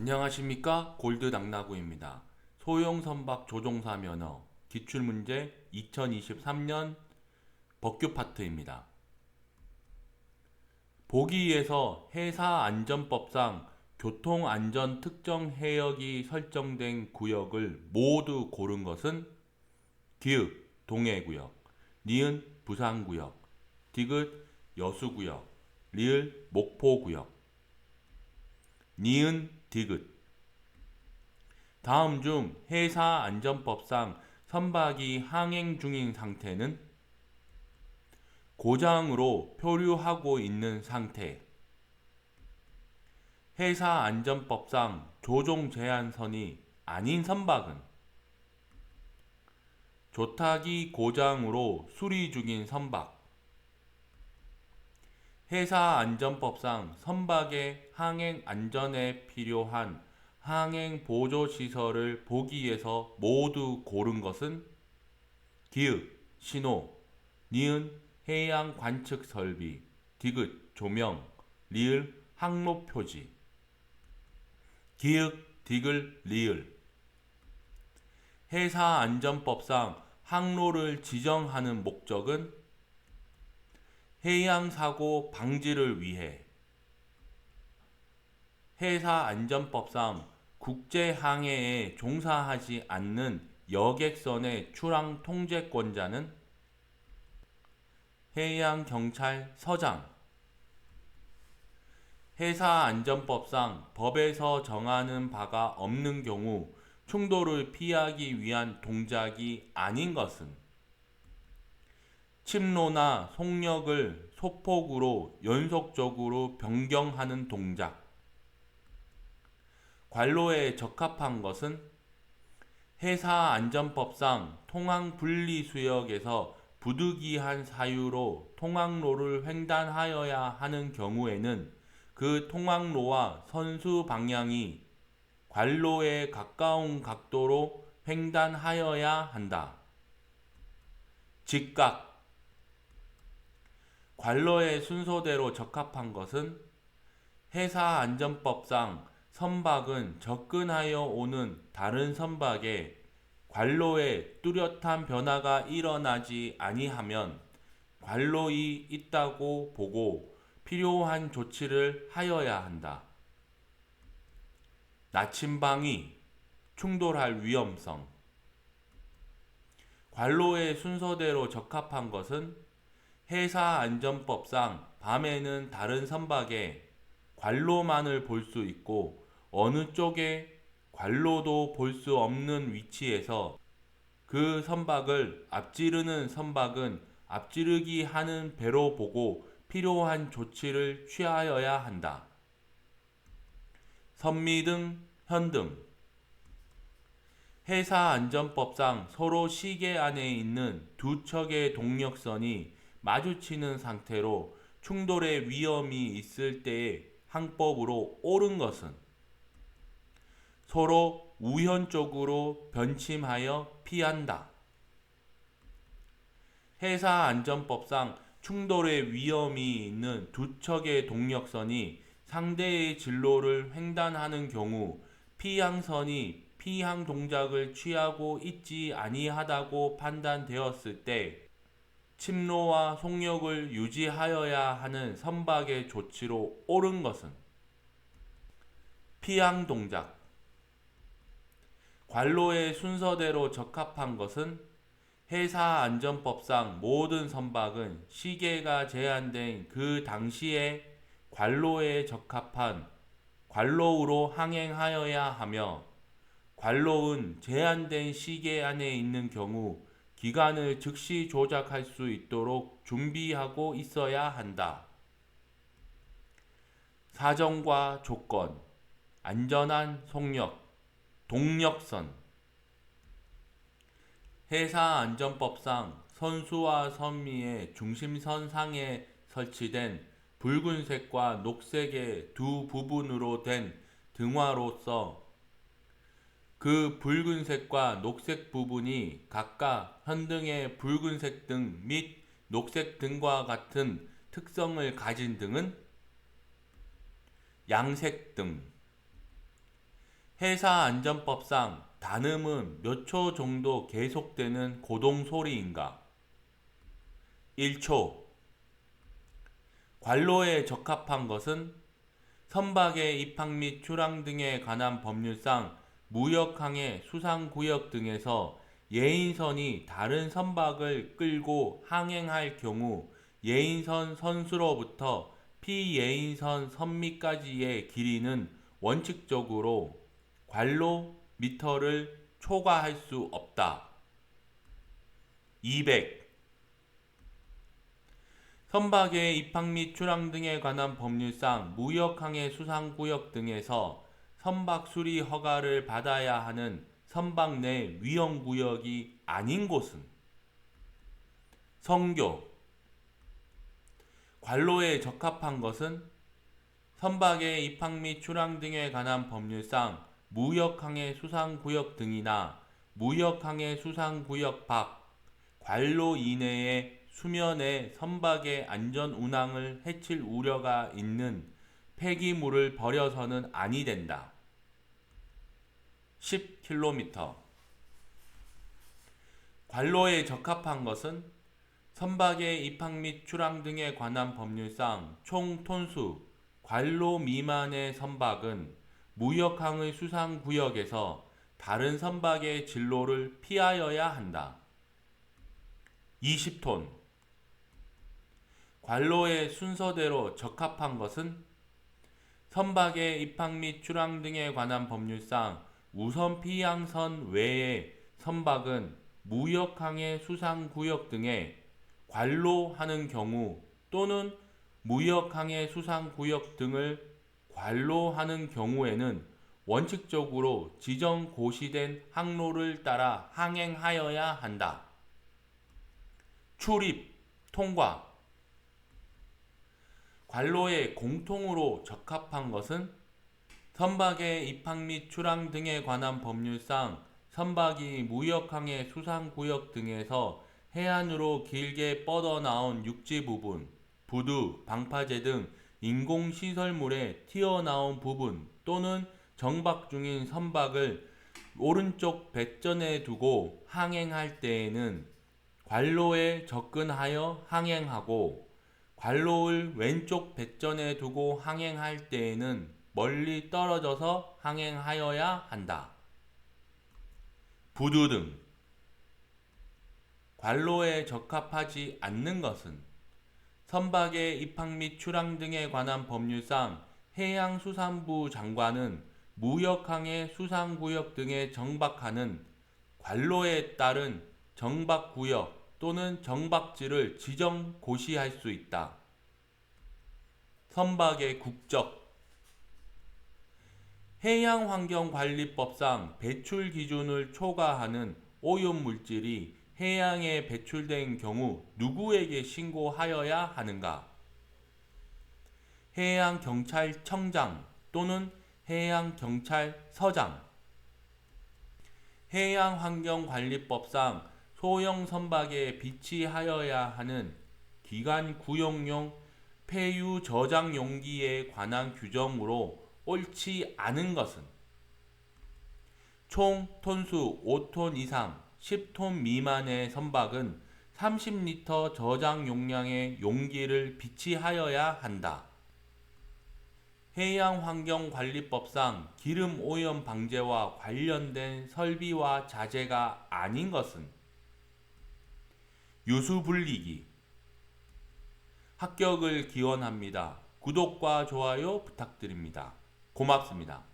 안녕하십니까, 골드 낙나구입니다. 소형 선박 조종사 면허 기출문제 2023년 법규 파트입니다. 보기에서 해사안전법상 교통안전 특정 해역이 설정된 구역을 모두 고른 것은 기읍 동해구역, 니은 부산구역, 디귿 여수구역, 리을 목포구역, 니은 디귿. 다음 중 해사안전법상 선박이 항행 중인 상태는 고장으로 표류하고 있는 상태. 해사안전법상 조종제한선이 아닌 선박은 조타기 고장으로 수리 중인 선박. 해사안전법상 선박의 항행 안전에 필요한 항행 보조 시설을 보기에서 모두 고른 것은 기읍 신호, 니은 해양 관측 설비, 디귿 조명, 리을 항로 표지. 기읍 디귿 리을. 해사안전법상 항로를 지정하는 목적은 해양사고 방지를 위해. 해사안전법상 국제항해에 종사하지 않는 여객선의 출항 통제권자는 해양경찰서장. 해사안전법상 법에서 정하는 바가 없는 경우 충돌을 피하기 위한 동작이 아닌 것은 침로나 속력을 소폭으로 연속적으로 변경하는 동작. 관로에 적합한 것은 해사안전법상 통항분리수역에서 부득이한 사유로 통항로를 횡단하여야 하는 경우에는 그 통항로와 선수 방향이 관로에 가까운 각도로 횡단하여야 한다. 직각. 관로의 순서대로 적합한 것은 해사안전법상 선박은 접근하여 오는 다른 선박에 관로에 뚜렷한 변화가 일어나지 아니하면 관로이 있다고 보고 필요한 조치를 하여야 한다. 나침방위, 충돌할 위험성. 관로의 순서대로 적합한 것은 해사안전법상 밤에는 다른 선박에 관로만을 볼 수 있고 어느 쪽에 관로도 볼 수 없는 위치에서 그 선박을 앞지르는 선박은 앞지르기 하는 배로 보고 필요한 조치를 취하여야 한다. 선미등, 현등. 해사안전법상 서로 시계 안에 있는 두 척의 동력선이 마주치는 상태로 충돌의 위험이 있을 때의 항법으로 옳은 것은 서로 우연쪽으로 변침하여 피한다. 해사안전법상 충돌의 위험이 있는 두 척의 동력선이 상대의 진로를 횡단하는 경우 피항선이 피항 동작을 취하고 있지 아니하다고 판단되었을 때 침로와 속력을 유지하여야 하는 선박의 조치로 옳은 것은 피항 동작. 관로의 순서대로 적합한 것은 해사안전법상 모든 선박은 시계가 제한된 그 당시에 관로에 적합한 관로우로 항행하여야 하며 관로은 제한된 시계 안에 있는 경우 기간을 즉시 조작할 수 있도록 준비하고 있어야 한다. 사정과 조건, 안전한 속력, 동력선. 해사안전법상 선수와 선미의 중심선 상에 설치된 붉은색과 녹색의 두 부분으로 된 등화로서 그 붉은색과 녹색 부분이 각각 현등의 붉은색 등 및 녹색 등과 같은 특성을 가진 등은 양색 등. 회사안전법상 단음은 몇 초 정도 계속되는 고동소리인가? 1초. 관로에 적합한 것은 선박의 입항 및 출항 등에 관한 법률상 무역항해 수상구역 등에서 예인선이 다른 선박을 끌고 항행할 경우 예인선 선수로부터 피예인선 선미까지의 길이는 원칙적으로 관로 미터를 초과할 수 없다. 200. 선박의 입항 및 출항 등에 관한 법률상 무역항해 수상구역 등에서 선박 수리 허가를 받아야 하는 선박 내 위험구역이 아닌 곳은 선교. 관로에 적합한 것은 선박의 입항 및 출항 등에 관한 법률상 무역항해 수상구역 등이나 무역항해 수상구역 밖 관로 이내의 수면에 선박의 안전 운항을 해칠 우려가 있는 폐기물을 버려서는 아니 된다. 10km. 관로에 적합한 것은 선박의 입항 및 출항 등에 관한 법률상 총 톤수 관로 미만의 선박은 무역항의 수상구역에서 다른 선박의 진로를 피하여야 한다. 20톤. 관로의 순서대로 적합한 것은 선박의 입항 및 출항 등에 관한 법률상 우선 피항선 외의 선박은 무역항해 수상구역 등에 관로하는 경우 또는 무역항해 수상구역 등을 관로하는 경우에는 원칙적으로 지정 고시된 항로를 따라 항행하여야 한다. 출입, 통과. 관로에 공통으로 적합한 것은 선박의 입항 및 출항 등에 관한 법률상 선박이 무역항해 수상구역 등에서 해안으로 길게 뻗어나온 육지 부분, 부두, 방파제 등 인공시설물에 튀어나온 부분 또는 정박 중인 선박을 오른쪽 배전에 두고 항행할 때에는 관로에 접근하여 항행하고 관로를 왼쪽 배전에 두고 항행할 때에는 멀리 떨어져서 항행하여야 한다. 부두등. 관로에 적합하지 않는 것은 선박의 입항 및 출항 등에 관한 법률상 해양수산부 장관은 무역항해 수상구역 등에 정박하는 관로에 따른 정박구역 또는 정박지를 지정 고시할 수 있다. 선박의 국적. 해양환경관리법상 배출 기준을 초과하는 오염물질이 해양에 배출된 경우 누구에게 신고하여야 하는가? 해양경찰청장 또는 해양경찰서장. 해양환경관리법상 소형 선박에 비치하여야 하는 기관 구용용 폐유 저장 용기에 관한 규정으로 옳지 않은 것은 총 톤수 5톤 이상 10톤 미만의 선박은 30리터 저장 용량의 용기를 비치하여야 한다. 해양환경관리법상 기름 오염 방제와 관련된 설비와 자재가 아닌 것은 유수분리기. 합격을 기원합니다. 구독과 좋아요 부탁드립니다. 고맙습니다.